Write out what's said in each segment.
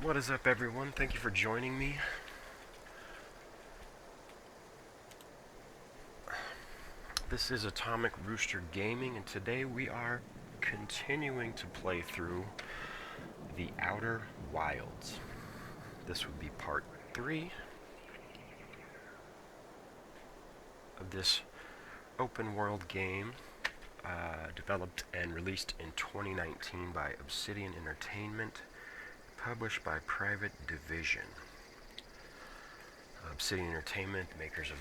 What is up, everyone? Thank you for joining me. This is Atomic Rooster Gaming, and today we are continuing to play through the Outer Wilds. This would be part 3 of this open world game developed and released in 2019 by Obsidian Entertainment, published by Private Division. Obsidian Entertainment, makers of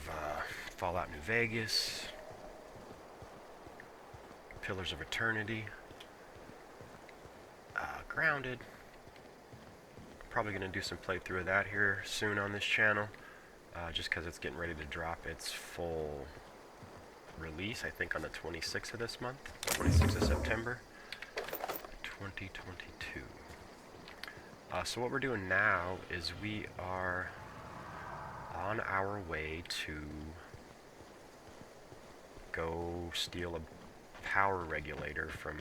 Fallout New Vegas, Pillars of Eternity, Grounded. Probably going to do some playthrough of that here soon on this channel, just because it's getting ready to drop its full release, I think on the 26th of this month, 26th of September, 2022. So what we're doing now is we are on our way to go steal a power regulator from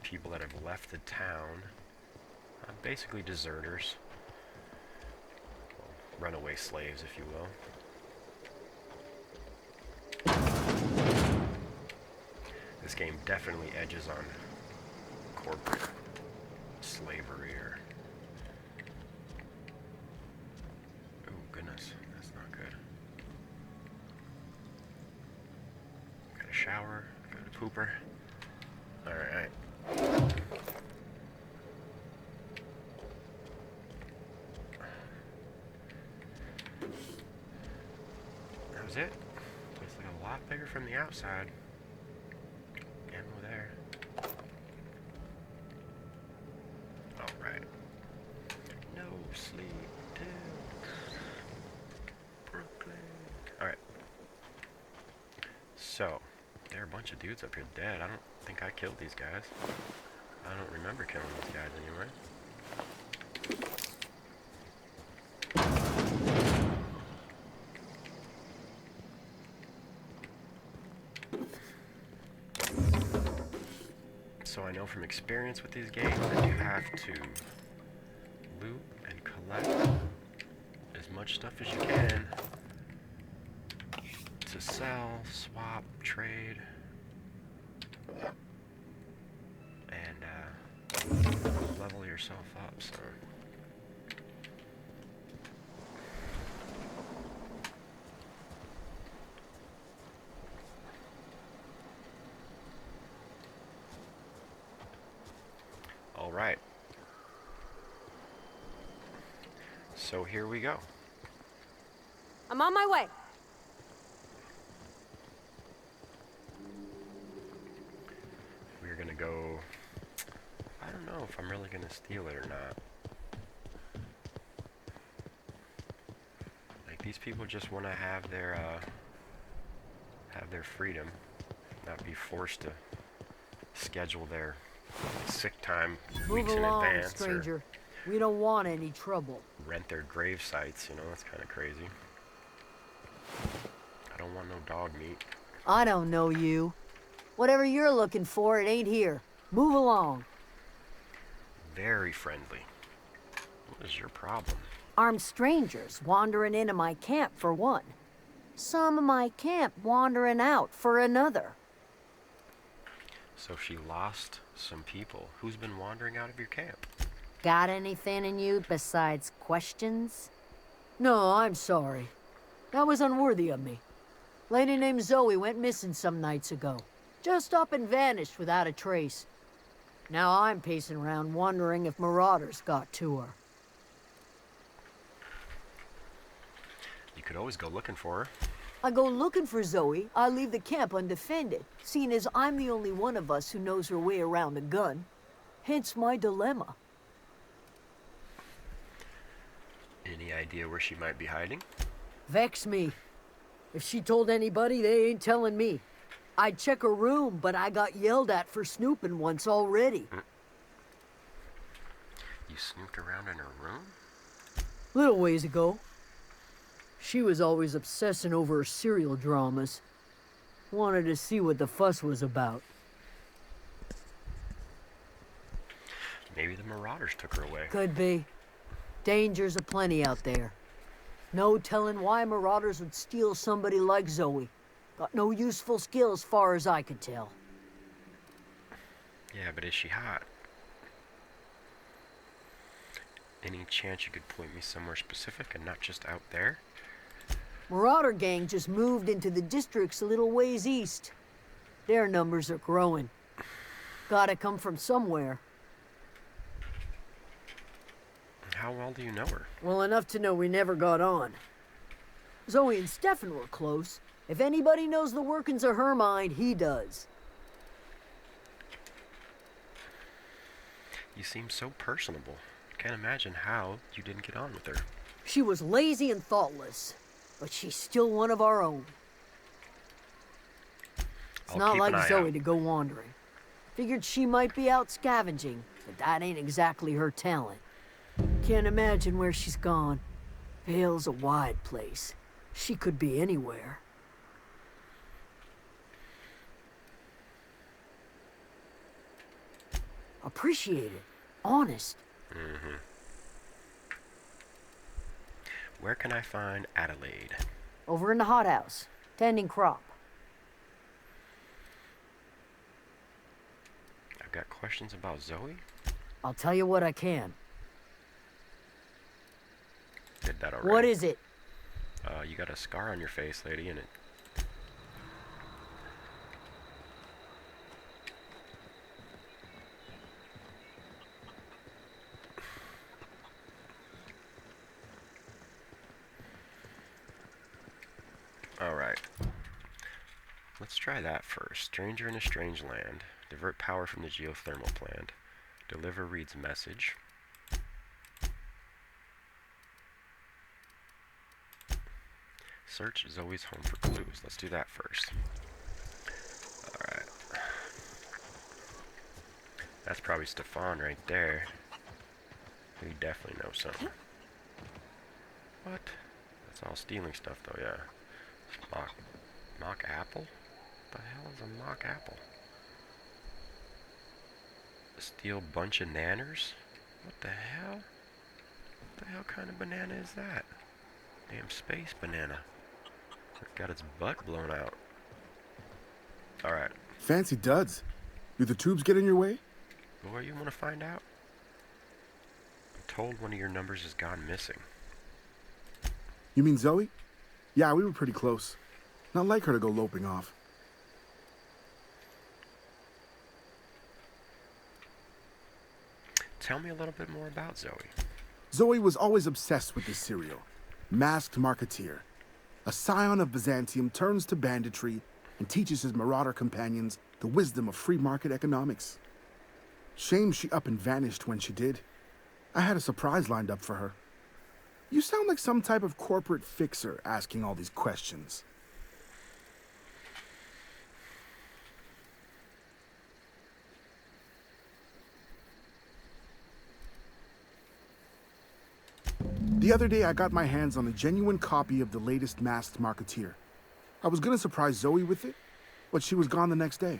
people that have left the town, basically deserters, runaway slaves, if you will. This game definitely edges on corporate slavery or... Oh goodness, that's not good. Got a shower, got a pooper. Alright. That was it. Looks like a lot bigger from the outside. Ammo there. Alright. No sleep till Brooklyn. Alright. So, there are a bunch of dudes up here dead. I don't think I killed these guys. I don't remember killing these guys anyway. So I know from experience with these games that you have to loot and collect as much stuff as you can to sell, swap, trade, and level yourself up, so... Alright. So here we go. I'm on my way. We're gonna go... I don't know if I'm really gonna steal it or not. Like, these people just want to have their freedom, not be forced to schedule their sick time Move weeks in along, advance, stranger. We don't want any trouble. or rent their grave sites, you know, that's kind of crazy. I don't want no dog meat. I don't know you. Whatever you're looking for, it ain't here. Move along. Very friendly. What is your problem? Armed strangers wandering into my camp for one. Some of my camp wandering out for another. So she lost some people. Who's been wandering out of your camp? Got anything in you besides questions? No, I'm sorry. That was unworthy of me. Lady named Zoe went missing some nights ago. Just up and vanished without a trace. Now I'm pacing around wondering if marauders got to her. You could always go looking for her. I go looking for Zoe, I leave the camp undefended, seeing as I'm the only one of us who knows her way around a gun. Hence my dilemma. Any idea where she might be hiding? Vex me. If she told anybody, they ain't telling me. I'd check her room, but I got yelled at for snooping once already. You snooped around in her room? Little ways ago. She was always obsessing over her serial dramas. Wanted to see what the fuss was about. Maybe the marauders took her away. Could be. Dangers aplenty out there. No telling why marauders would steal somebody like Zoe. Got no useful skill as far as I could tell. Yeah, but is she hot? Any chance you could point me somewhere specific and not just out there? Marauder gang just moved into the districts a little ways east. Their numbers are growing. Gotta come from somewhere. How well do you know her? Well enough to know we never got on. Zoe and Stefan were close. If anybody knows the workings of her mind, he does. You seem so personable. Can't imagine how you didn't get on with her. She was lazy and thoughtless, but she's still one of our own. It's I'll not keep like an eye Zoe out. to go wandering. Figured she might be out scavenging, but that ain't exactly her talent. Can't imagine where she's gone. Vale's a wide place. She could be anywhere. Appreciate it. Honest. Where can I find Adelaide? Over in the hothouse, tending crop. I've got questions about Zoe. I'll tell you what I can. Did that already. What is it? You got a scar on your face, lady, and it... Alright. Let's try that first. Stranger in a strange land. Divert power from the geothermal plant. Deliver Reed's message. Search Zoe's home for clues. Let's do that first. Alright. That's probably Stefan right there. He definitely knows something. What? That's all stealing stuff though, yeah. Mock apple? What the hell is a mock apple? Steal bunch of nanners? What the hell? What the hell kind of banana is that? Damn space banana. It got its butt blown out. Alright. Fancy duds. Do the tubes get in your way? What you want to find out? I'm told one of your numbers has gone missing. You mean Zoe? Yeah, we were pretty close. Not like her to go loping off. Tell me a little bit more about Zoe. Zoe was always obsessed with this cereal. Masked Marketeer. A scion of Byzantium turns to banditry and teaches his marauder companions the wisdom of free market economics. Shame she up and vanished when she did. I had a surprise lined up for her. You sound like some type of corporate fixer asking all these questions. The other day, I got my hands on a genuine copy of the latest Masked Marketeer. I was gonna surprise Zoe with it, but she was gone the next day.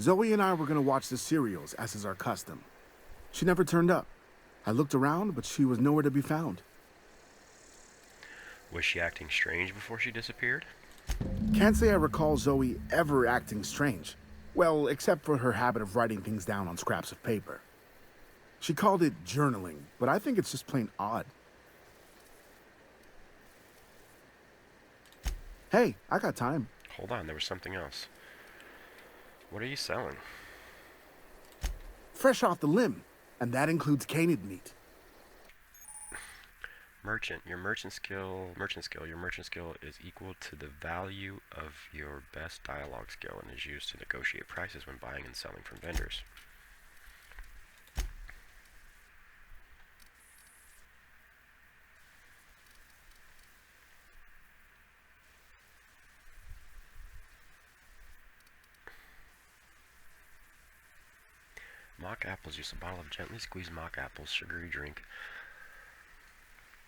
Zoe and I were gonna watch the serials, as is our custom. She never turned up. I looked around, but she was nowhere to be found. Was she acting strange before she disappeared? Can't say I recall Zoe ever acting strange. Well, except for her habit of writing things down on scraps of paper. She called it journaling, but I think it's just plain odd. Hey, I got time. Hold on, there was something else. What are you selling? Fresh off the limb, and that includes canid meat. Merchant. Your merchant skill is equal to the value of your best dialogue skill and is used to negotiate prices when buying and selling from vendors. Mock apples. Use a bottle of gently squeezed mock apples, sugary drink.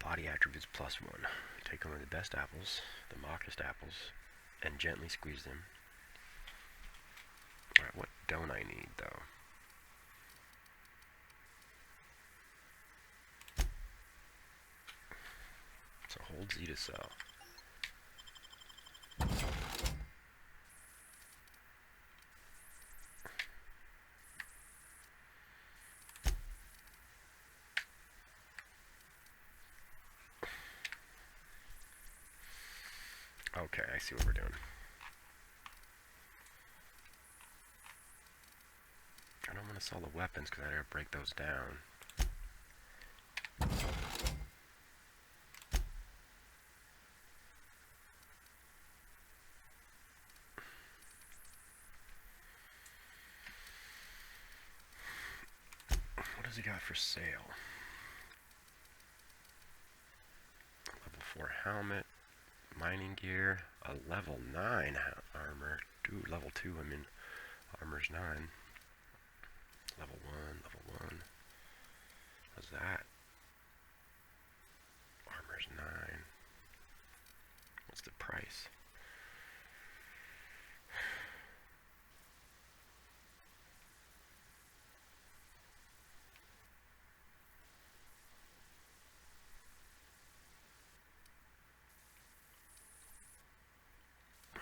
Body attributes +1. Take only the best apples, the mockest apples, and gently squeeze them. Alright, what don't I need though? Z to sell. Okay, I see what we're doing. I don't want to sell the weapons because I gotta break those down. What does he got for sale? Level 4 helmet, mining gear, a level 9 armor. Dude, level 2, I mean, armor's 9. Level 1. What's that? Armor's 9. What's the price?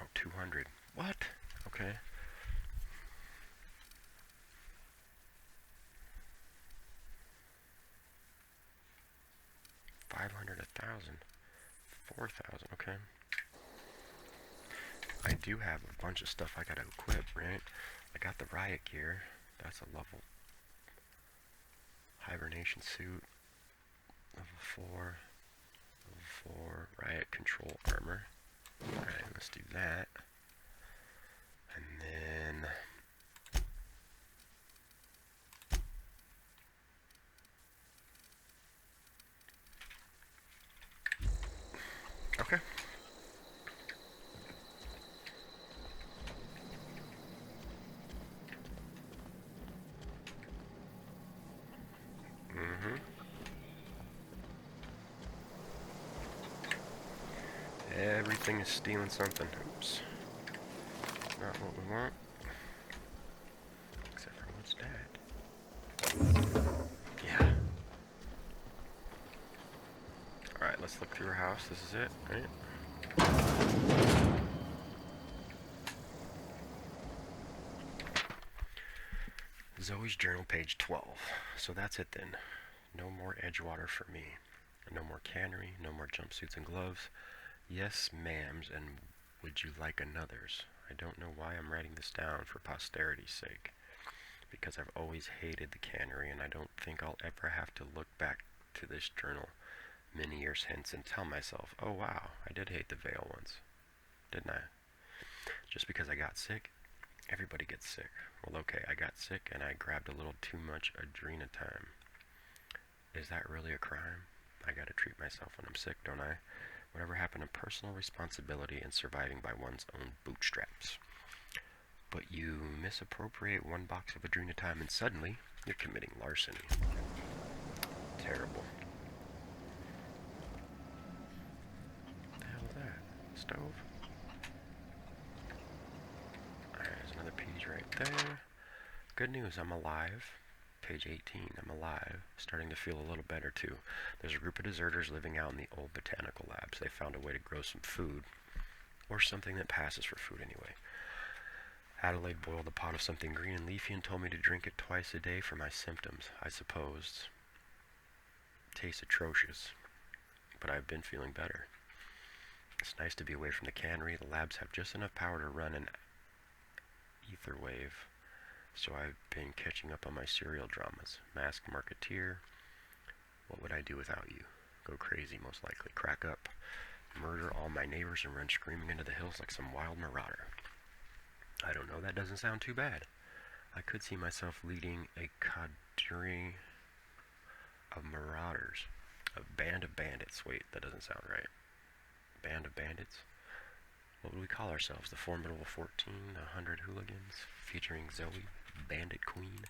Oh, 200. What? Okay. $500, $1,000, $4,000. Okay. I do have a bunch of stuff I gotta equip, right? I got the riot gear. That's a level. Hibernation suit. Level 4. Level 4. Riot control armor. Alright, let's do that. And then... Okay. Everything is stealing something. Oops. Not what we want. Except for what's that? Yeah. Alright, let's look through her house. This is it, right? Zoe's journal, page 12. So that's it then. No more Edgewater for me. No more cannery, no more jumpsuits and gloves. Yes, ma'ams, and would you like another's? I don't know why I'm writing this down for posterity's sake. Because I've always hated the cannery, and I don't think I'll ever have to look back to this journal many years hence and tell myself, oh wow, I did hate the veil once. Didn't I? Just because I got sick? Everybody gets sick. Well, okay, I got sick and I grabbed a little too much adrenatime. Is that really a crime? I gotta treat myself when I'm sick, don't I? Whatever happened to personal responsibility and surviving by one's own bootstraps? But you misappropriate one box of adrenatime and suddenly you're committing larceny. Terrible. What the hell is that? Stove? Alright, there's another page right there. Good news, I'm alive. Page 18, I'm alive. Starting to feel a little better too. There's a group of deserters living out in the old botanical labs. They found a way to grow some food. Or something that passes for food anyway. Adelaide boiled a pot of something green and leafy and told me to drink it twice a day for my symptoms. I supposed. Tastes atrocious. But I've been feeling better. It's nice to be away from the cannery. The labs have just enough power to run an ether wave. So I've been catching up on my serial dramas. Masked Marketeer. What would I do without you? Go crazy, most likely. Crack up. Murder all my neighbors and run screaming into the hills like some wild marauder. I don't know, that doesn't sound too bad. I could see myself leading a cadre of marauders. A band of bandits. Wait, that doesn't sound right. Band of bandits? What would we call ourselves? The Formidable 14, the 100 Hooligans, featuring Zoe, Bandit Queen.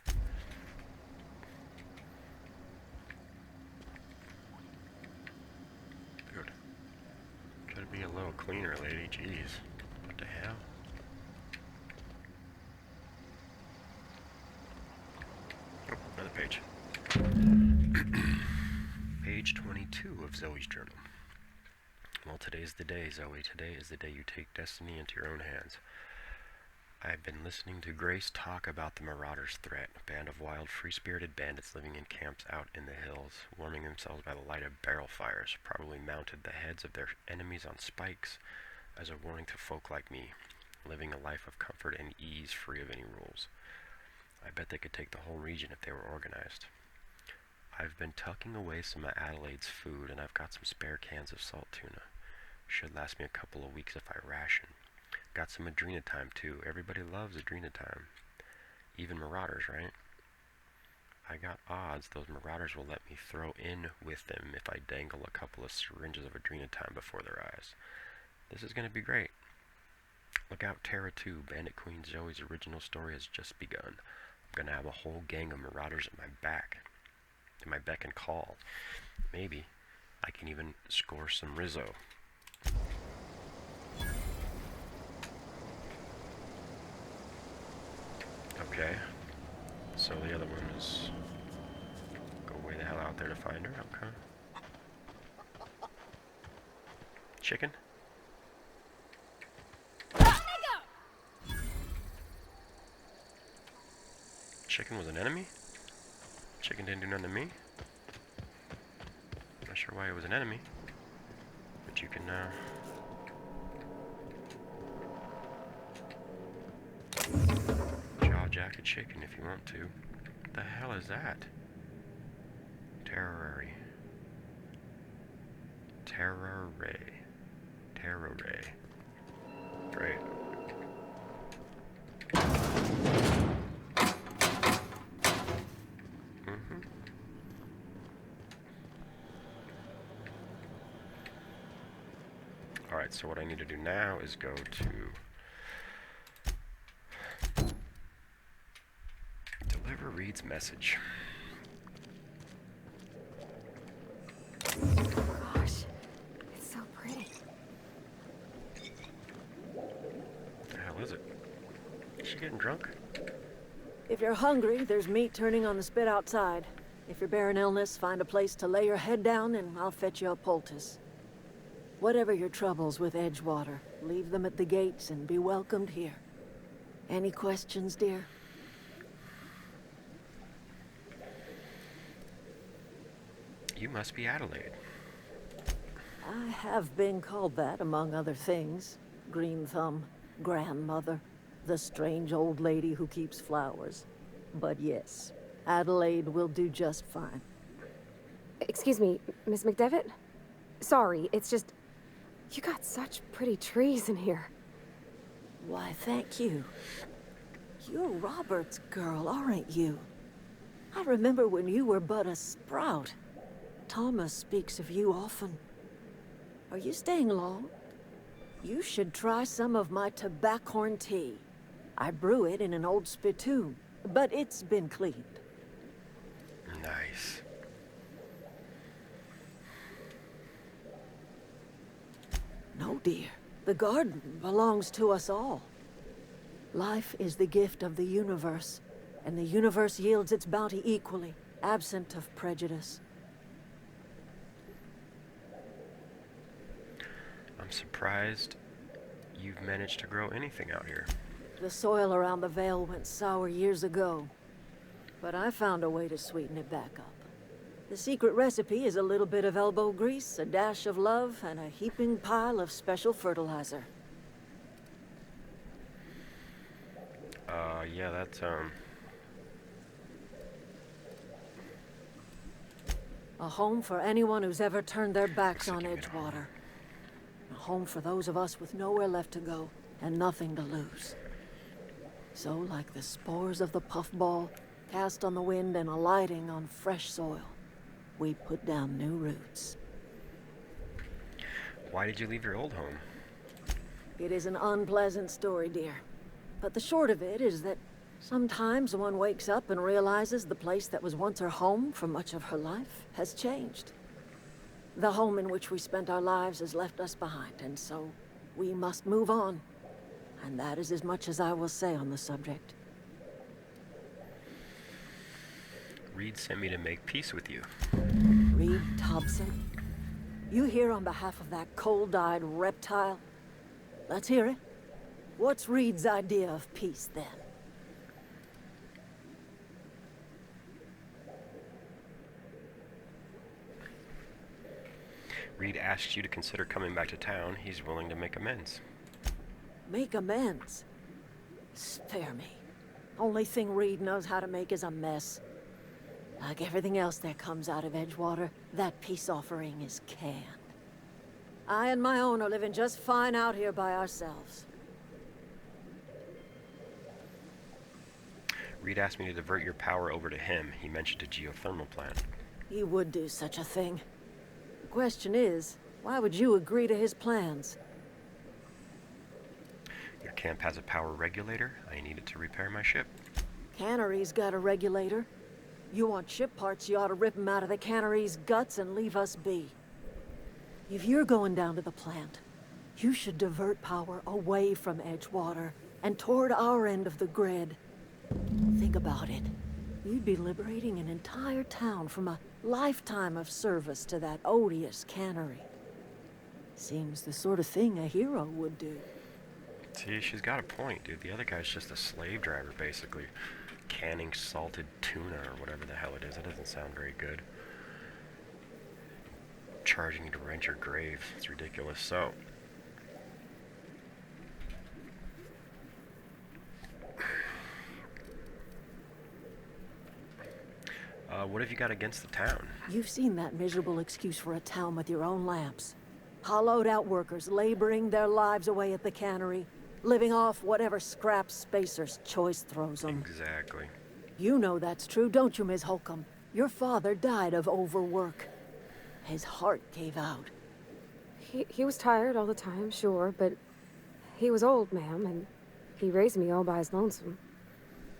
Good. Could be a little cleaner, lady. Jeez. What the hell? Oh, another page. Page 22 of Zoe's journal. Well, today's the day, Zoe. Today is the day you take destiny into your own hands. I've been listening to Grace talk about the Marauders' threat, a band of wild, free-spirited bandits living in camps out in the hills, warming themselves by the light of barrel fires, probably mounted the heads of their enemies on spikes as a warning to folk like me, living a life of comfort and ease free of any rules. I bet they could take the whole region if they were organized. I've been tucking away some of Adelaide's food, and I've got some spare cans of salt tuna. Should last me a couple of weeks if I ration. Got some Adrenatime too. Everybody loves Adrenatime. Even Marauders, right? I got odds those Marauders will let me throw in with them if I dangle a couple of syringes of Adrenatime before their eyes. This is going to be great. Look out, Terra 2. Bandit Queen Zoe's original story has just begun. I'm going to have a whole gang of Marauders at my beck and call. Maybe I can even score some Rizzo. Okay, so the other one is go way the hell out there to find her. Okay. Chicken? Chicken was an enemy? Chicken didn't do nothing to me? Not sure why it was an enemy, but you can jack a chicken if you want to. What the hell is that? Terror ray. Great. Alright, so what I need to do now is go to deliver Reed's message. Gosh, it's so pretty. What the hell is it? Is she getting drunk? If you're hungry, there's meat turning on the spit outside. If you're bearing illness, find a place to lay your head down and I'll fetch you a poultice. Whatever your troubles with Edgewater, leave them at the gates and be welcomed here. Any questions, dear? You must be Adelaide. I have been called that, among other things. Green Thumb, grandmother, the strange old lady who keeps flowers. But yes, Adelaide will do just fine. Excuse me, Miss McDevitt? Sorry, it's just... You got such pretty trees in here. Why, thank you. You're Robert's girl, aren't you? I remember when you were but a sprout. Thomas speaks of you often. Are you staying long? You should try some of my tobaccorn tea. I brew it in an old spittoon, but it's been cleaned. Nice. No, dear. The garden belongs to us all. Life is the gift of the universe, and the universe yields its bounty equally, absent of prejudice. I'm surprised you've managed to grow anything out here. The soil around the Vale went sour years ago, but I found a way to sweeten it back up. The secret recipe is a little bit of elbow grease, a dash of love, and a heaping pile of special fertilizer. Yeah, that's, A home for anyone who's ever turned their backs Looks on like you made a Edgewater. A home for those of us with nowhere left to go and nothing to lose. So, like the spores of the puffball, cast on the wind and alighting on fresh soil, we put down new roots. Why did you leave your old home? It is an unpleasant story, dear. But the short of it is that sometimes one wakes up and realizes the place that was once her home for much of her life has changed. The home in which we spent our lives has left us behind, and so we must move on. And that is as much as I will say on the subject. Reed sent me to make peace with you. Reed Thompson? You here on behalf of that cold-eyed reptile? Let's hear it. What's Reed's idea of peace, then? Reed asks you to consider coming back to town. He's willing to make amends. Make amends? Spare me. Only thing Reed knows how to make is a mess. Like everything else that comes out of Edgewater, that peace offering is canned. I and my own are living just fine out here by ourselves. Reed asked me to divert your power over to him. He mentioned a geothermal plant. He would do such a thing. The question is, why would you agree to his plans? Your camp has a power regulator. I need it to repair my ship. Cannery's got a regulator. You want ship parts, you ought to rip them out of the cannery's guts and leave us be. If you're going down to the plant, you should divert power away from Edgewater and toward our end of the grid. Think about it. You'd be liberating an entire town from a lifetime of service to that odious cannery. Seems the sort of thing a hero would do. See, she's got a point, dude. The other guy's just a slave driver, basically. Canning salted tuna or whatever the hell it is. It doesn't sound very good. Charging you to rent your grave. It's ridiculous. So, what have you got against the town? You've seen that miserable excuse for a town with your own lamps. Hollowed out workers laboring their lives away at the cannery, living off whatever scrap Spacer's choice throws them. Exactly. You know that's true, don't you, Ms. Holcomb? Your father died of overwork. His heart gave out. He was tired all the time, sure, but he was old, ma'am, and he raised me all by his lonesome.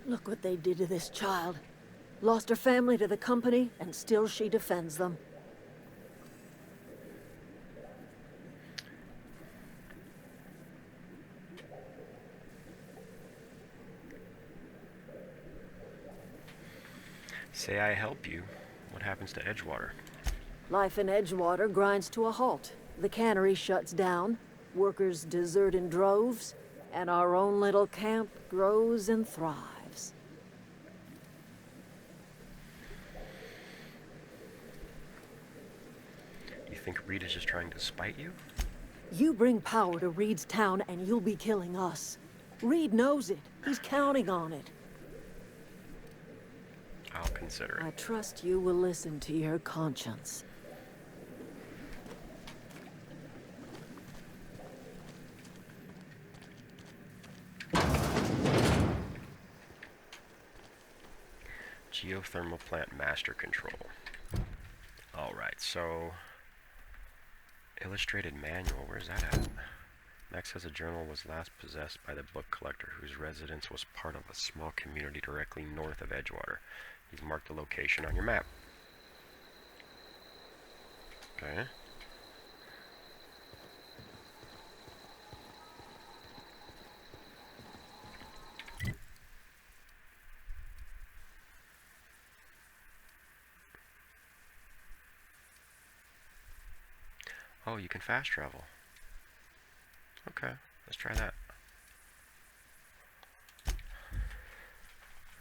Look what they did to this child. Lost her family to the company, and still she defends them. Say I help you. What happens to Edgewater? Life in Edgewater grinds to a halt. The cannery shuts down, workers desert in droves, and our own little camp grows and thrives. You think Reed is just trying to spite you? You bring power to Reed's town and you'll be killing us. Reed knows it. He's counting on it. I'll consider I it. trust you will listen to your conscience. Geothermal plant master control. Alright, so... Illustrated manual, where's that at? Max says a journal was last possessed by the book collector, whose residence was part of a small community directly north of Edgewater. He's marked the location on your map. Okay. Oh, you can fast travel. Okay, let's try that.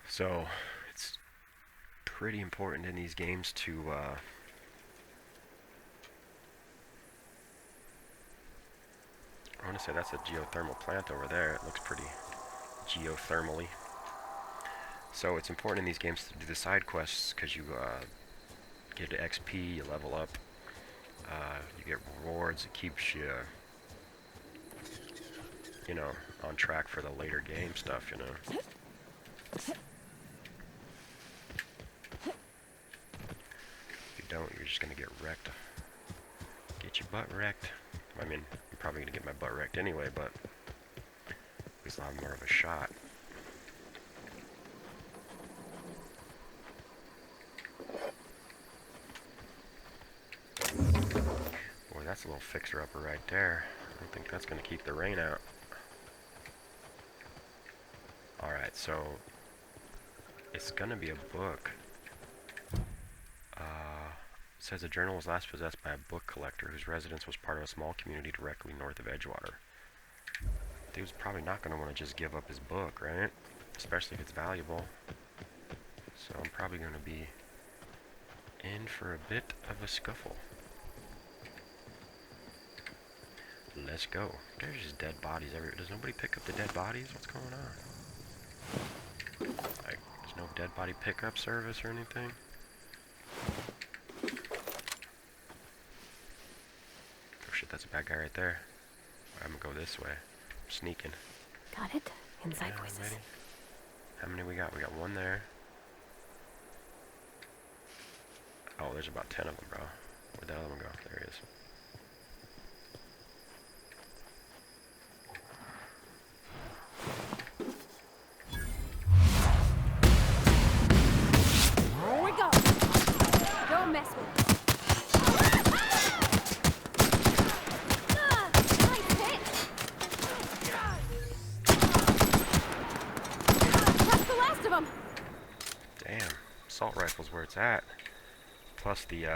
So, it's pretty important in these games to, I want to say that's a geothermal plant over there. It looks pretty geothermally. So it's important in these games to do the side quests because you get XP, you level up, you get rewards. It keeps you, you know, on track for the later game stuff, you know. If you don't, you're just gonna get wrecked. Get your butt wrecked. I mean, I'm probably gonna get my butt wrecked anyway, but at least I'll have more of a shot. Boy, that's a little fixer-upper right there. I don't think that's gonna keep the rain out. Alright, so it's gonna be a book. It says the journal was last possessed by a book collector whose residence was part of a small community directly north of Edgewater. Dude's probably not going to want to just give up his book, right? Especially if it's valuable. So I'm probably going to be in for a bit of a scuffle. Let's go. There's just dead bodies everywhere. Does nobody pick up the dead bodies? What's going on? Like, there's no dead body pickup service or anything? Oh shit, that's a bad guy right there. I'm gonna go this way. I'm sneaking. Got it? Inside Yeah, voices. ready? How many we got? We got one there. Oh, there's about 10 of them, bro. Where'd that other one go? There he is. Here we go! Don't mess with it. Nice hit! That's the last of them! Damn. Assault rifle's where it's at. Plus the,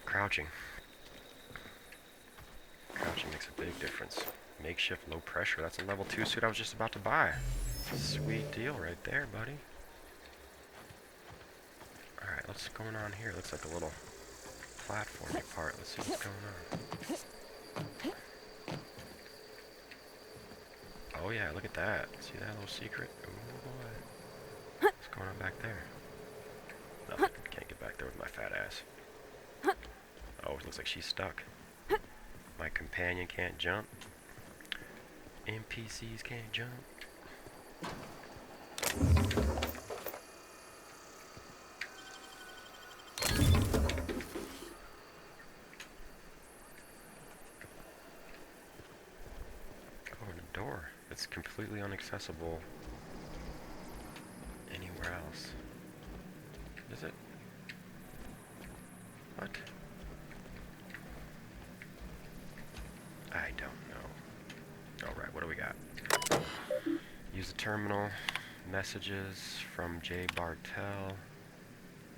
crouching. Crouching makes a big difference. Makeshift low pressure. That's a level 2 suit I was just about to buy. Sweet deal right there, buddy. Alright, what's going on here? Looks like a little platforming part. Let's see what's going on. Oh yeah, look at that. See that little secret? Oh boy. What's going on back there? Nothing. Can't get back there with my fat ass. Oh, it looks like she's stuck. My companion can't jump. NPCs can't jump. Oh, and a door. It's completely inaccessible anywhere else. Is it? What? I don't know. Alright, what do we got? Use the terminal. Messages from J. Bartell.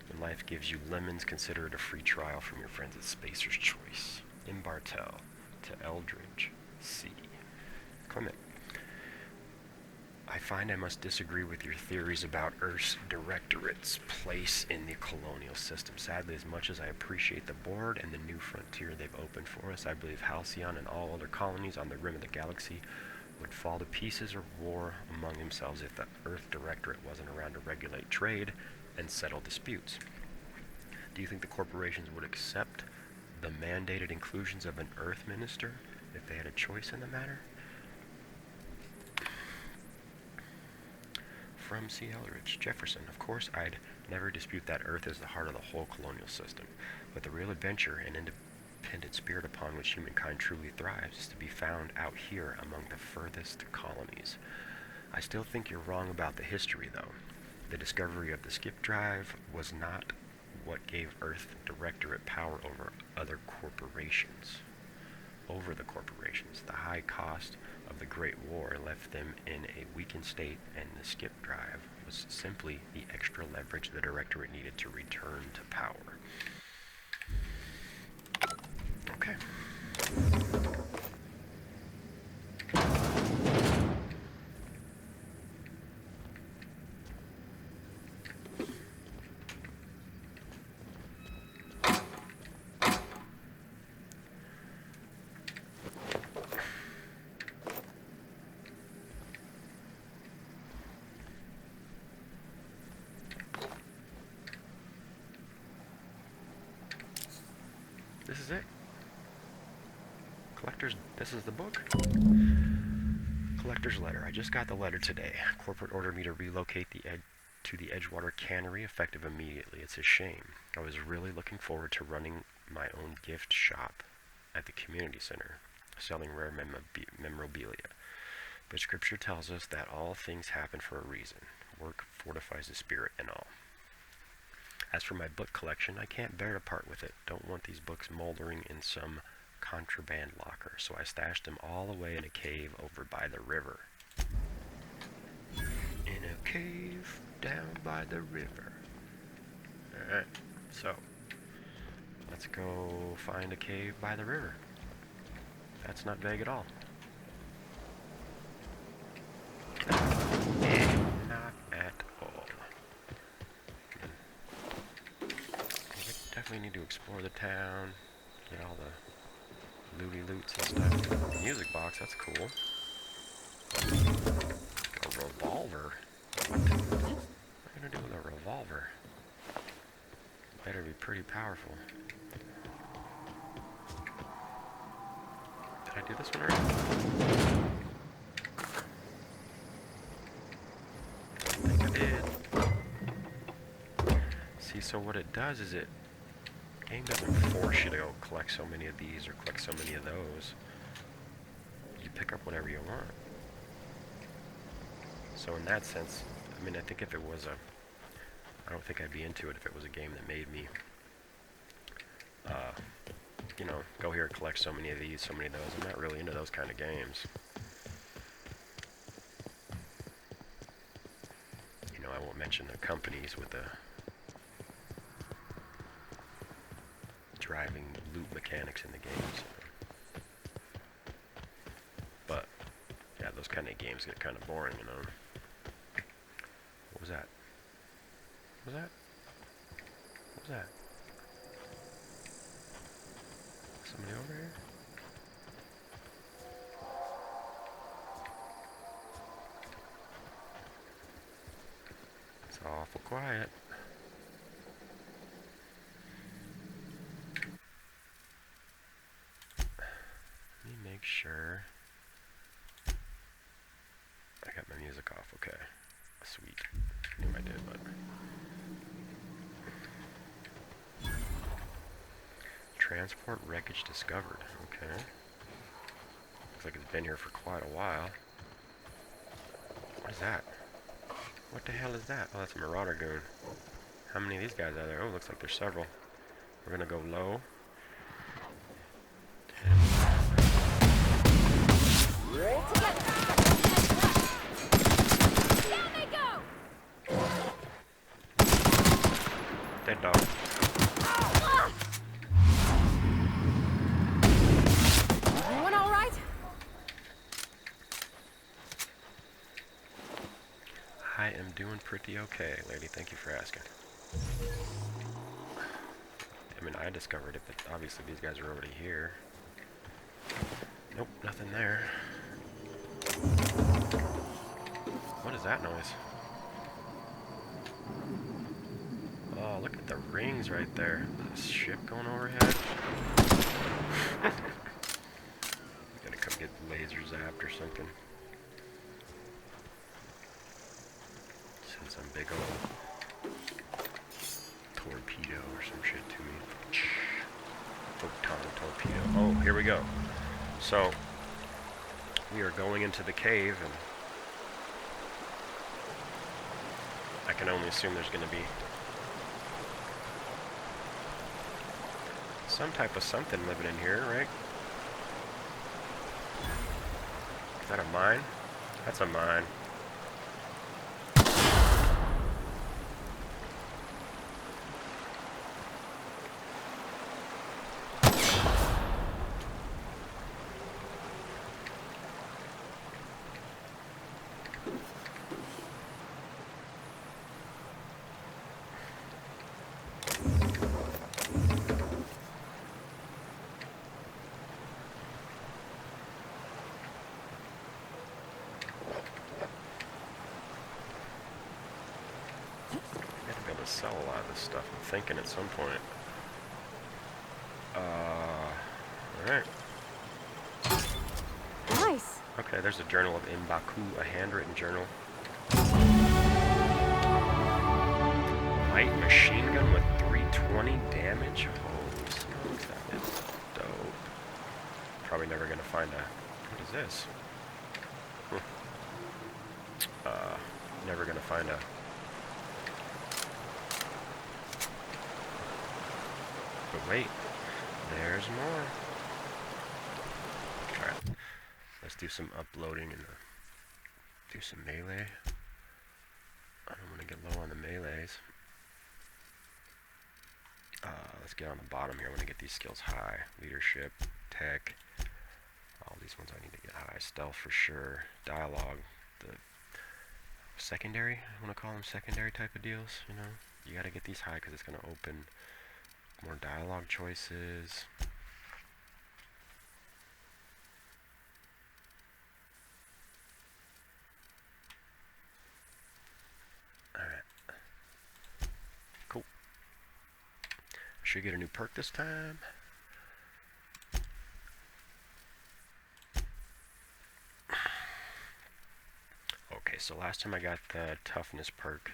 When life gives you lemons, consider it a free trial from your friends at Spacer's Choice. In Bartell. To Eldridge. C. Clement. I find I must disagree with your theories about Earth's directorate's place in the colonial system. Sadly, as much as I appreciate the board and the new frontier they've opened for us, I believe Halcyon and all other colonies on the rim of the galaxy would fall to pieces or war among themselves if the Earth Directorate wasn't around to regulate trade and settle disputes. Do you think the corporations would accept the mandated inclusions of an Earth Minister if they had a choice in the matter? From C. Eldridge. Jefferson. Of course, I'd never dispute that Earth is the heart of the whole colonial system, but the real adventure and independent spirit upon which humankind truly thrives is to be found out here among the furthest colonies. I still think you're wrong about the history, though. The discovery of the skip drive was not what gave Earth Directorate power over other corporations. Over the corporations. The high cost of the Great War left them in a weakened state, and the skip drive was simply the extra leverage the Directorate needed to return to power. Okay. This is it. Collector's, this is the book. Collector's letter. I just got the letter today. Corporate ordered me to relocate to the Edgewater Cannery effective immediately. It's a shame. I was really looking forward to running my own gift shop at the community center, selling rare memorabilia. But scripture tells us that all things happen for a reason. Work fortifies the spirit and all. As for my book collection, I can't bear to part with it. Don't want these books moldering in some contraband locker, so I stashed them all away in a cave over by the river. In a cave down by the river. Alright, so let's go find a cave by the river. That's not vague at all. Not at all. We definitely need to explore the town, get all the looty loots and stuff. Music box, that's cool. A revolver? What? What am I gonna do with a revolver? Better be pretty powerful. Did I do this one already? I think I did. See, so what it does is the game doesn't force you to go collect so many of these or collect so many of those. You pick up whatever you want. So in that sense, I mean, I think if it was I don't think I'd be into it if it was a game that made me, you know, go here and collect so many of these, so many of those. I'm not really into those kind of games. You know, I won't mention the companies with the driving loot mechanics in the games. But, yeah, those kind of games get kind of boring, you know. What was that? What was that? What was that? Somebody over here? It's awful quiet. Let me make sure I got my music off. Okay. Sweet. Knew I did, but... Transport wreckage discovered. Okay. Looks like it's been here for quite a while. What is that? What the hell is that? Oh, that's a marauder goon. How many of these guys are there? Oh, looks like there's several. We're gonna go low. Dead dog. Everyone all right? I am doing pretty okay, lady. Thank you for asking. I mean, I discovered it, but obviously these guys are already here. Nope, nothing there. What is that noise? Oh, look at the rings right there. This ship going overhead. Gotta come get laser zapped or something. Send some big old torpedo or some shit to me. Photon torpedo. Oh, here we go. So, we are going into the cave, and I can only assume there's going to be some type of something living in here, right? Is that a mine? That's a mine. Sell a lot of this stuff, I'm thinking at some point. Alright. Nice. Okay, there's a journal of M'Baku, a handwritten journal. Light machine gun with 320 damage. Holy smokes, that is dope. Probably never gonna find a... What is this? Never gonna find a... But wait, there's more. Alright, let's do some uploading and do some melee. I don't want to get low on the melees. Let's get on the bottom here. I want to get these skills high. Leadership, tech. All these ones I need to get high. Stealth for sure. Dialogue. The secondary. I want to call them secondary type of deals. You know, you got to get these high because it's going to open more dialogue choices. Alright. Cool. Should get a new perk this time. Okay, so last time I got the toughness perk,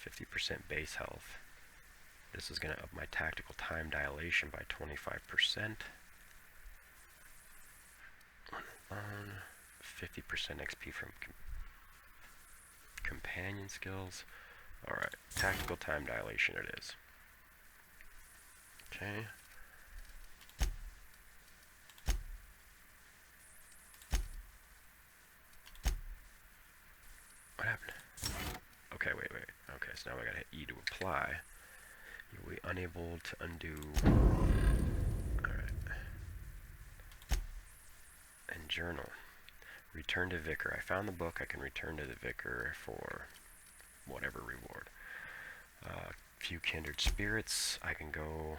50% base health. This is going to up my tactical time dilation by 25%. 50% XP from companion skills. Alright, tactical time dilation it is. Okay. What happened? Okay, wait. Okay, so now I gotta hit E to apply. You'll be unable to undo. Alright. And journal. Return to Vicar. I found the book. I can return to the Vicar for whatever reward. Few kindred spirits. I can go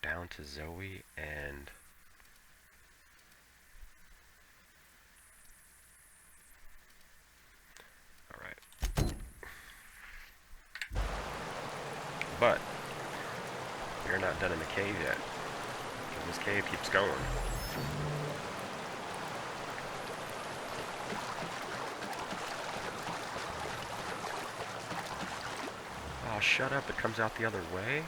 down to Zoe and alright. But we're not done in the cave yet. This cave keeps going. Oh, shut up. It comes out the other way?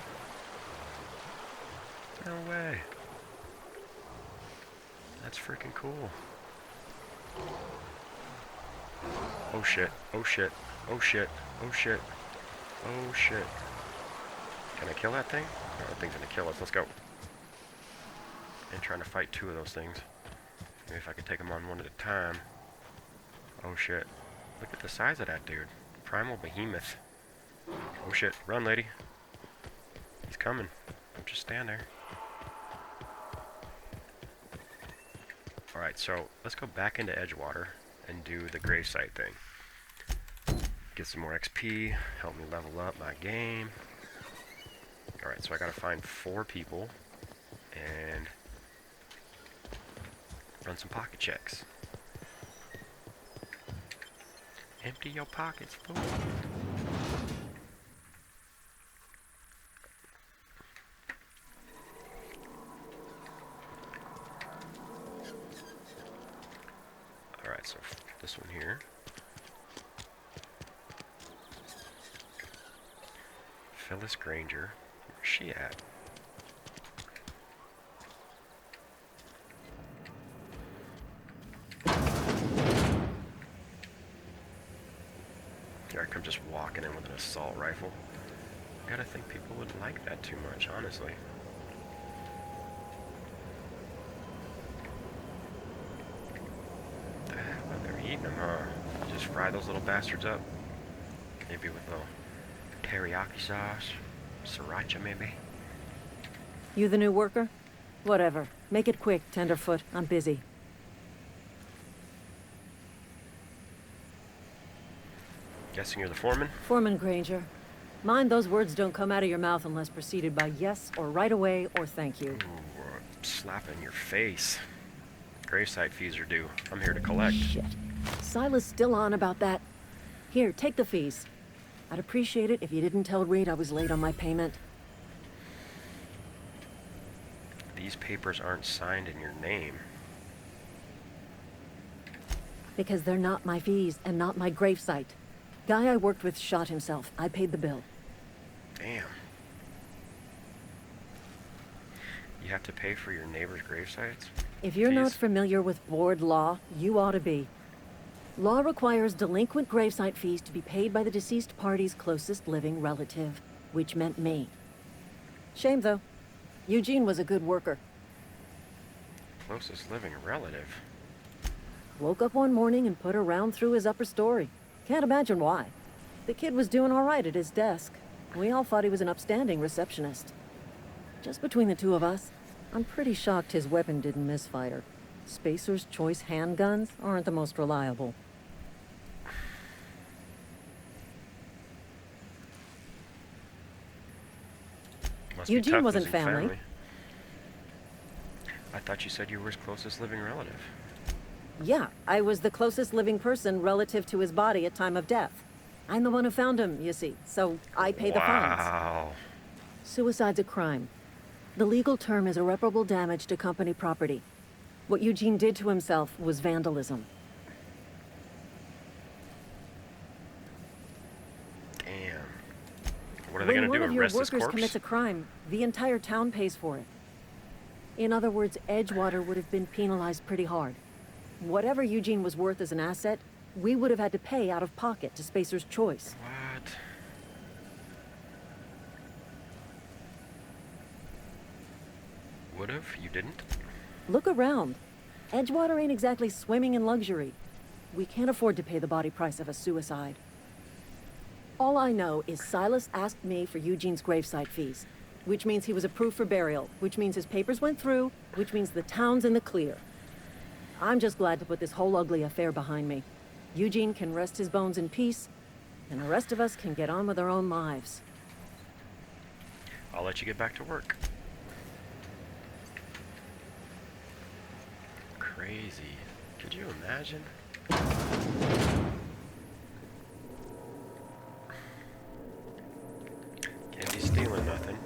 No way. That's freaking cool. Oh shit. Oh shit. Oh shit. Oh shit. Oh shit. Can I kill that thing? No, that thing's gonna kill us. Let's go. And trying to fight two of those things. Maybe if I could take them on one at a time. Oh shit. Look at the size of that dude. Primal behemoth. Oh shit. Run, lady. He's coming. Just stand there. Alright, so let's go back into Edgewater and do the gravesite thing. Get some more XP, help me level up my game. Alright, so I gotta find 4 people and run some pocket checks. Empty your pockets, fool. Alright, so this one here. Phyllis Granger. Where's she at? Here I come just walking in with an assault rifle. I gotta think people wouldn't like that too much, honestly. They're eating them, huh? Just fry those little bastards up. Maybe with a little teriyaki sauce. Sriracha, maybe. You the new worker? Whatever. Make it quick, Tenderfoot. I'm busy. Guessing you're the foreman? Foreman Granger. Mind those words don't come out of your mouth unless preceded by yes or right away or thank you. Ooh, slap in your face. Gravesite fees are due. I'm here to collect. Shit. Silas still on about that. Here, take the fees. I'd appreciate it if you didn't tell Reed I was late on my payment. These papers aren't signed in your name. Because they're not my fees and not my gravesite. Guy I worked with shot himself. I paid the bill. Damn. You have to pay for your neighbor's gravesites? If you're not Fees? familiar with board law, you ought to be. Law requires delinquent gravesite fees to be paid by the deceased party's closest living relative, which meant me. Shame, though. Eugene was a good worker. Closest living relative? Woke up one morning and put a round through his upper story. Can't imagine why. The kid was doing all right at his desk. We all thought he was an upstanding receptionist. Just between the two of us, I'm pretty shocked his weapon didn't misfire. Spacer's Choice handguns aren't the most reliable. Must be Eugene tough wasn't losing family. I thought you said you were his closest living relative. Yeah, I was the closest living person relative to his body at time of death. I'm the one who found him, you see, so I pay the fines. Wow. Suicide's a crime. The legal term is irreparable damage to company property. What Eugene did to himself was vandalism. Damn. What are they gonna When do? one of your Arrest his workers corpse? commits a crime, the entire town pays for it. In other words, Edgewater would have been penalized pretty hard. Whatever Eugene was worth as an asset, we would have had to pay out of pocket to Spacer's Choice. What? Would've? You didn't? Look around. Edgewater ain't exactly swimming in luxury. We can't afford to pay the body price of a suicide. All I know is Silas asked me for Eugene's gravesite fees, which means he was approved for burial, which means his papers went through, which means the town's in the clear. I'm just glad to put this whole ugly affair behind me. Eugene can rest his bones in peace, and the rest of us can get on with our own lives. I'll let you get back to work. Crazy. Could you imagine? Can't be stealing nothing.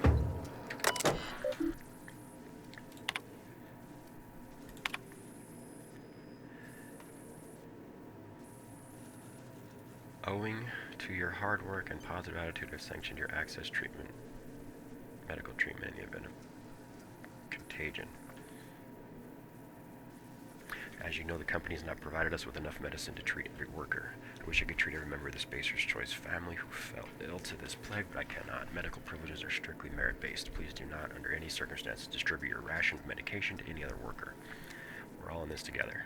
Owing to your hard work and positive attitude, I've sanctioned your access treatment, medical treatment in the event of contagion. As you know, the company has not provided us with enough medicine to treat every worker. I wish I could treat every member of the Spacer's Choice family who fell ill to this plague, but I cannot. Medical privileges are strictly merit-based. Please do not, under any circumstances, distribute your ration of medication to any other worker. We're all in this together.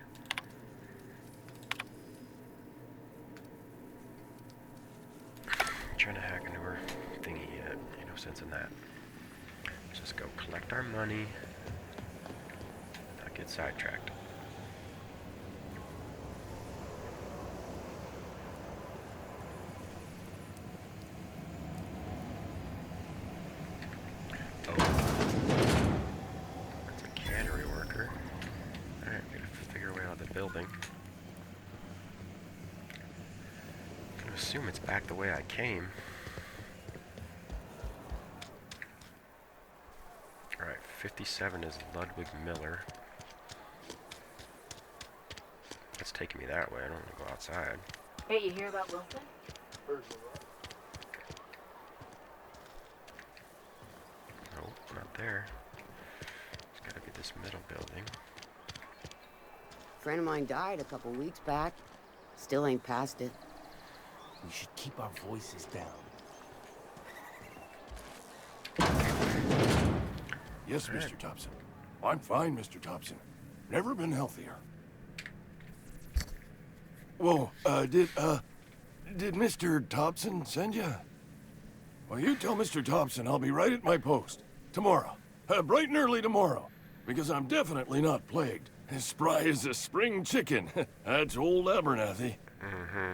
I'm trying to hack into her thingy yet. Ain't no sense in that. Let's just go collect our money. Not get sidetracked. Oh. That's a cannery worker. Alright, we gotta figure a way out of the building. I'm gonna assume it's back the way I came. Alright, 57 is Ludwig Miller. That's taking me that way. I don't want to go outside. Hey, you hear about Wilson? Nope, not there. It's gotta be this middle building. Friend of mine died a couple weeks back. Still ain't past it. We should keep our voices down. Yes, Mr. Thompson. I'm fine, Mr. Thompson. Never been healthier. Whoa, did Mr. Thompson send you? Well, you tell Mr. Thompson I'll be right at my post. Tomorrow. Bright and early tomorrow. Because I'm definitely not plagued. As spry as a spring chicken. That's old Abernathy. Mm-hmm.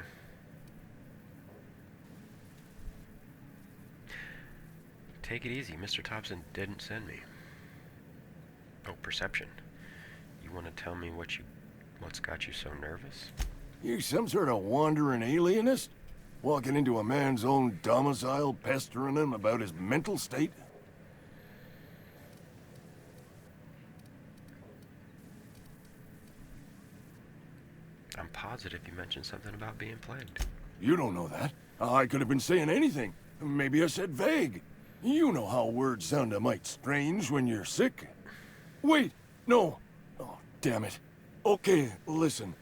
Take it easy. Mr. Thompson didn't send me. Oh, perception. You want to tell me what's got you so nervous? You some sort of wandering alienist? Walking into a man's own domicile, pestering him about his mental state? I'm positive you mentioned something about being plagued. You don't know that. I could have been saying anything. Maybe I said vague. You know how words sound a mite strange when you're sick. Wait, no. Oh, damn it. Okay, listen.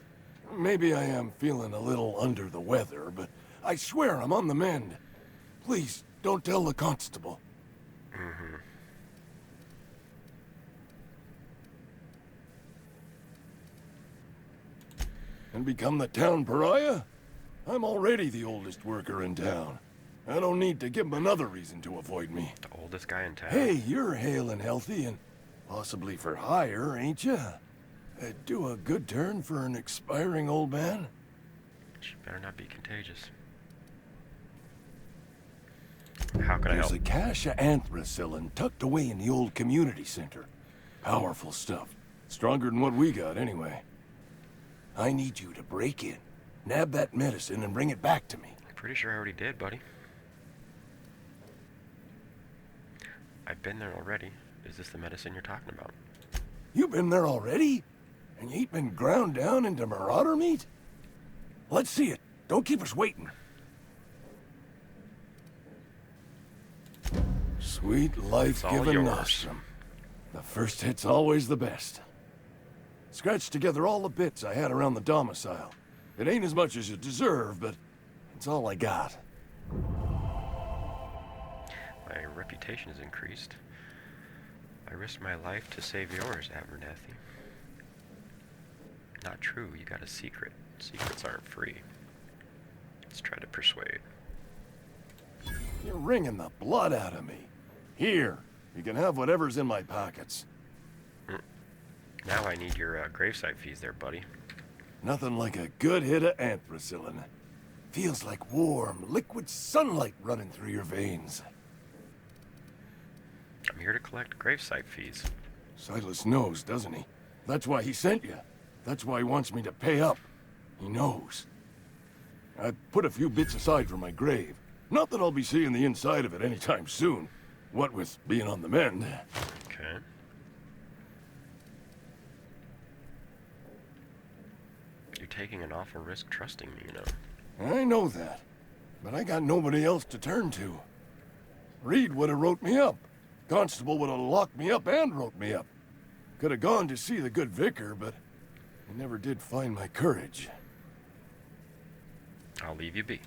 Maybe I am feeling a little under the weather, but I swear I'm on the mend. Please, don't tell the constable. Mm-hmm. And become the town pariah? I'm already the oldest worker in town. I don't need to give him another reason to avoid me. The oldest guy in town. Hey, you're hale and healthy and possibly for hire, ain't you? Do a good turn for an expiring old man? She better not be contagious. How can I There's help? a cache of anthracillin tucked away in the old community center. Powerful stuff. Stronger than what we got, anyway. I need you to break in, nab that medicine, and bring it back to me. Pretty sure I already did, buddy. I've been there already. Is this the medicine you're talking about? You been there already? And you ain't been ground down into marauder meat? Let's see it. Don't keep us waiting. Sweet It's all life-giving yours. nostrum. The first hit's always the best. Scratched together all the bits I had around the domicile. It ain't as much as you deserve, but it's all I got. My reputation has increased. I risked my life to save yours, Abernathy. Not true, you got a secret. Secrets aren't free. Let's try to persuade. You're wringing the blood out of me. Here, you can have whatever's in my pockets. Now I need your gravesite fees there, buddy. Nothing like a good hit of anthracillin. Feels like warm, liquid sunlight running through your veins. I'm here to collect gravesite fees. Silas knows, doesn't he? That's why he sent you. That's why he wants me to pay up. He knows. I put a few bits aside for my grave. Not that I'll be seeing the inside of it anytime soon. What with being on the mend. Okay. You're taking an awful risk trusting me, you know. I know that. But I got nobody else to turn to. Reed would have wrote me up. Constable would have locked me up and wrote me up. Could have gone to see the good vicar, but I never did find my courage. I'll leave you be.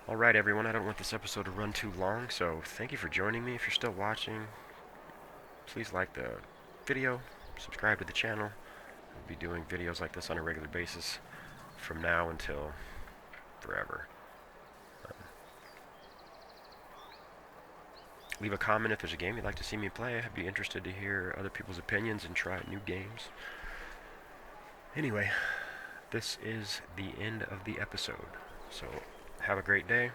Alright everyone, I don't want this episode to run too long, so thank you for joining me. If you're still watching, please like the video, subscribe to the channel. I'll be doing videos like this on a regular basis from now until forever. Leave a comment if there's a game you'd like to see me play. I'd be interested to hear other people's opinions and try new games. Anyway, this is the end of the episode, so have a great day.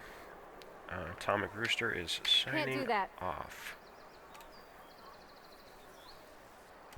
Atomic Rooster is signing do that. off.